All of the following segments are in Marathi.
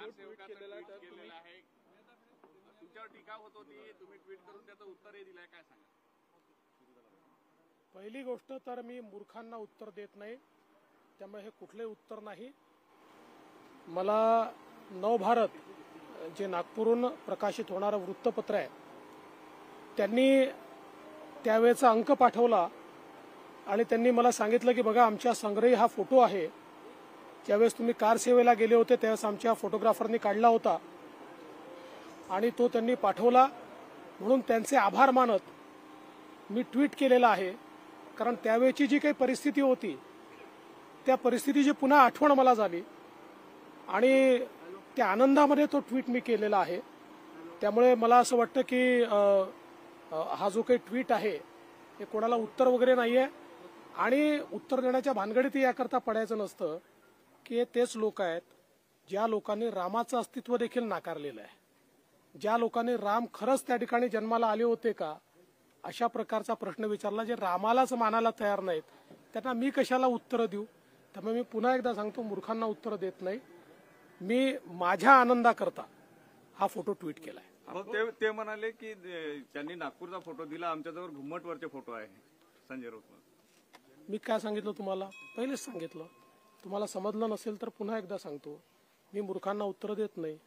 कारसेवकाचं ट्विट केलेलं आहे, तुमच्यावर टीका होत होती, तुम्ही ट्विट करून त्याचं उत्तरही दिलंय, काय सांगा? पहिली गोष्ट तर मी मूर्खांना उत्तर देत नाही, त्यामुळे हे कुठले उत्तर नाही. मला नवभारत जे नागपूरहून प्रकाशित होणारं वृत्तपत्र आहे त्यांनी त्यावेळेचा अंक पाठवला आणि त्यांनी मला सांगितलं की बघा आमच्या संग्रही हा फोटो आहे, ज्यावेळेस तुम्ही कार सेवेला गेले होते त्यावेळेस आमच्या फोटोग्राफरनी काढला होता आणि तो त्यांनी पाठवला, म्हणून त्यांचे आभार मानत मी ट्विट केलेला आहे. कारण त्यावेळची जी काही परिस्थिती होती त्या परिस्थितीची पुन्हा आठवण मला झाली आणि त्या आनंदामध्ये तो ट्विट मी केलेला आहे. त्यामुळे मला असं वाटतं की हा जो काही ट्विट आहे हे कोणाला उत्तर वगैरे नाही आहे आणि उत्तर देण्याच्या भानगडीत याकरता पडायचं नसतं की हे तेच लोक आहेत ज्या लोकांनी रामाचं अस्तित्व देखील नाकारलेलं आहे, ज्या लोकांनी राम खरंच त्या ठिकाणी जन्माला आले होते का अशा प्रकारचा प्रश्न विचारला, जे रामालाच मानायला तयार नाहीत त्यांना मी कशाला उत्तर देऊ. त्यामुळे मी पुन्हा एकदा सांगतो, मूर्खांना उत्तर देत नाही. मी माझ्या आनंदाकरता हा फोटो ट्विट केलाय. ते म्हणाले की त्यांनी नागपूरचा फोटो दिला, आमच्याजवळ घुमटवरचे फोटो आहे. संजय राऊत, मी काय सांगितलं तुम्हाला, पहिलेच सांगितलं. तुम्हाला समजलं नसेल तर पुन्हा एकदा सांगतो, मी मूर्खांना उत्तर देत नाही.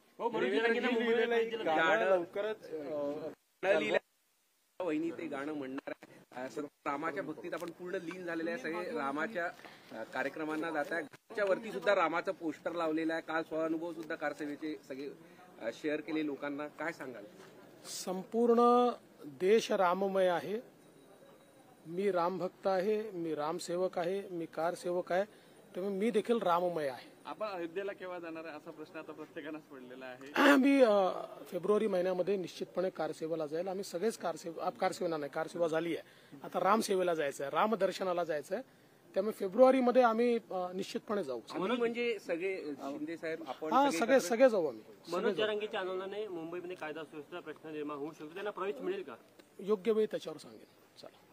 वहिनी ते गाणं म्हणणार आहे, रामाच्या भक्तीत आपण पूर्ण लीन झालेले आहे, सगळे रामाच्या कार्यक्रमांना जात आहे. घरच्या वरती सुद्धा रामाचं पोस्टर लावलेलं आहे. काल स्वानुभव सुद्धा कारसेवेचे सगळे शेअर केले लोकांना, काय सांगाल? संपूर्ण देश राममय आहे. मी रामभक्त आहे, मी रामसेवक आहे, मी कारसेवक आहे, त्यामुळे मी देखील राममय आहे. आपण अयोध्येला केव्हा जाणार आहे असा प्रश्न आता प्रत्येकानंच पडलेला आहे. मी फेब्रुवारी महिन्यामध्ये निश्चितपणे कारसेवेला जाईल. आम्ही सगळेच कारसेवा नाही, कारसेवा झाली आहे, आता रामसेवेला जायचं आहे, रामदर्शनाला जायचं आहे. त्यामुळे फेब्रुवारीमध्ये आम्ही निश्चितपणे जाऊ. म्हणजे सगळे शिंदे साहेब आपण सगळे जाऊ आम्ही. मनोज जरांगेच्या आंदोलनाने मुंबईमध्ये कायदा सुव्यवस्थेचा प्रश्न निर्माण होऊ शकतो, त्यांना प्रवेश मिळेल का? योग्य वेळी त्याच्यावर सांगेल. चला.